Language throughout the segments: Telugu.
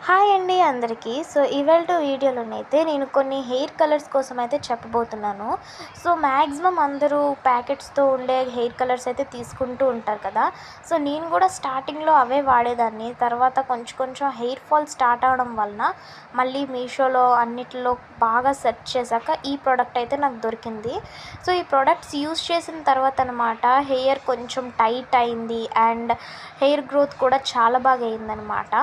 హాయ్ అండి అందరికీ. సో ఇవాల్టి వీడియోలోనైతే నేను కొన్ని హెయిర్ కలర్స్ కోసం అయితే చెప్పబోతున్నాను. సో మ్యాక్సిమం అందరూ ప్యాకెట్స్తో ఉండే హెయిర్ కలర్స్ అయితే తీసుకుంటూ ఉంటారు కదా. సో నేను కూడా స్టార్టింగ్లో అవే వాడేదాన్ని. తర్వాత కొంచెం హెయిర్ ఫాల్ స్టార్ట్ అవ్వడం వలన మళ్ళీ మీషోలో అన్నిటిలో బాగా సెర్చ్ చేశాక ఈ ప్రోడక్ట్ అయితే నాకు దొరికింది. సో ఈ ప్రోడక్ట్స్ యూస్ చేసిన తర్వాత అనమాట హెయిర్ కొంచెం టైట్ అయింది అండ్ హెయిర్ గ్రోత్ కూడా చాలా బాగా అయిందనమాట.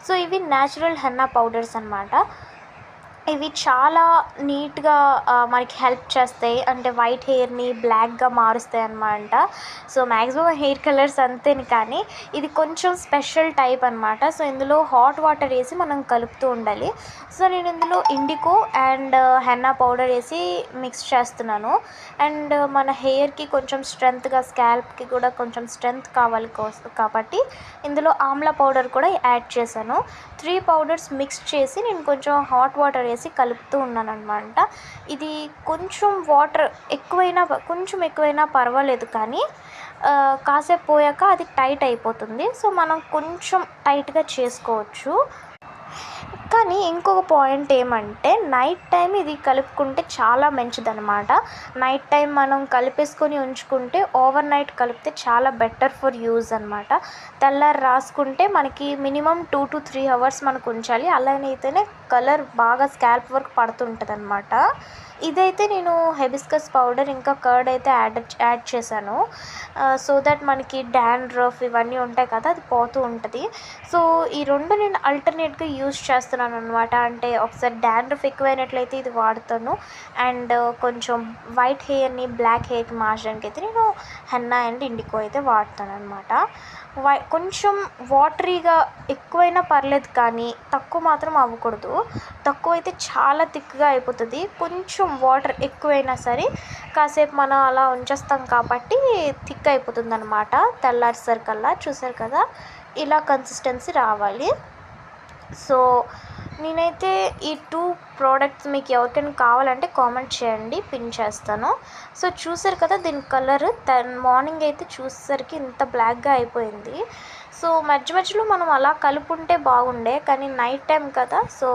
సో ఇవి న్యాచురల్ హెన్నా పౌడర్స్ అనమాట. ఇవి చాలా నీట్గా మనకి హెల్ప్ చేస్తాయి. అంటే వైట్ హెయిర్ని బ్లాక్గా మారుస్తాయి అన్నమాట. సో మ్యాక్సిమం హెయిర్ కలర్స్ అంతేని, కానీ ఇది కొంచెం స్పెషల్ టైప్ అనమాట. సో ఇందులో హాట్ వాటర్ వేసి మనం కలుపుతూ ఉండాలి. సో నేను ఇందులో ఇండిగో అండ్ హెన్నా పౌడర్ వేసి మిక్స్ చేస్తున్నాను. అండ్ మన హెయిర్కి కొంచెం స్ట్రెంత్గా, స్కాల్ప్కి కూడా కొంచెం స్ట్రెంత్ కావాలి కాబట్టి ఇందులో ఆమ్లా పౌడర్ కూడా యాడ్ చేశాను. 3 పౌడర్స్ మిక్స్ చేసి నేను కొంచెం హాట్ వాటర్ వేసి కలుపుతూ ఉన్నాను అనమాట. ఇది కొంచెం వాటర్ ఎక్కువైనా పర్వాలేదు, కానీ కాసేపు పోయాక అది టైట్ అయిపోతుంది. సో మనం కొంచెం టైట్గా చేసుకోవచ్చు. కానీ ఇంకొక పాయింట్ ఏమంటే నైట్ టైం ఇది కలుపుకుంటే చాలా మంచిదన్నమాట. నైట్ టైం మనం కలిపేసుకొని ఉంచుకుంటే ఓవర్ నైట్ కలిపితే చాలా బెటర్ ఫర్ యూజ్ అనమాట. తెల్లారి రాసుకుంటే మనకి మినిమం 2 to 3 అవర్స్ మనకు ఉంచాలి. అలానైతేనే కలర్ బాగా స్కాల్ప్ వరకు పడుతుంటుంది అనమాట. ఇదైతే నేను హెబిస్కస్ పౌడర్ ఇంకా కర్డ్ అయితే యాడ్ చేశాను. సో దట్ మనకి డాండ్రఫ్ ఇవన్నీ ఉంటాయి కదా, అది పోతూ ఉంటుంది. సో ఈ రెండు నేను ఆల్టర్నేట్గా యూజ్ చేస్తున్నాను అనమాట. అంటే ఒకసారి డాండ్రఫ్ ఎక్కువైనట్లయితే ఇది వాడతాను. అండ్ కొంచెం వైట్ హెయిర్ని బ్లాక్ హెయిర్కి మార్చడానికి అయితే నేను హెన్నా అండ్ ఇండిగో అయితే వాడతాను అనమాట. కొంచెం వాటరీగా ఎక్కువైనా పర్లేదు, కానీ తక్కువ మాత్రం అవ్వకూడదు. తక్కువ అయితే చాలా థిక్గా అయిపోతుంది. కొంచెం వాటర్ ఎక్కువైనా సరే కాసేపు మనం అలా ఉంచేస్తాం కాబట్టి థిక్ అయిపోతుంది అనమాట. తెల్లారిసరికల్లా చూసారు కదా, ఇలా కన్సిస్టెన్సీ రావాలి. సో నేనైతే ఈ 2 ప్రోడక్ట్స్ మీకు ఎవరికైనా కావాలంటే కామెంట్ చేయండి, పిన్ చేస్తాను. సో చూసారు కదా, దీని కలర్ మార్నింగ్ అయితే చూసేసరికి ఇంత బ్లాక్గా అయిపోయింది. సో మధ్యలో మనం అలా కలుపుంటే బాగుండే, కానీ నైట్ టైం కదా, సో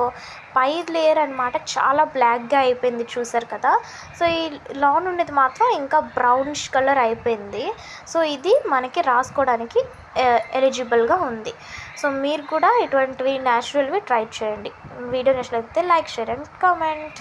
పై లేయర్ అనమాట చాలా బ్లాక్గా అయిపోయింది చూసారు కదా. సో ఈ లాన్ ఉండేది మాత్రం ఇంకా బ్రౌనిష్ కలర్ అయిపోయింది. సో ఇది మనకి రాసుకోవడానికి ఎలిజిబుల్గా ఉంది. సో మీరు కూడా ఇటువంటివి న్యాచురల్వి ట్రై చేయండి. వీడియో నచ్చినట్లయితే లైక్, షేర్ అండ్ కామెంట్.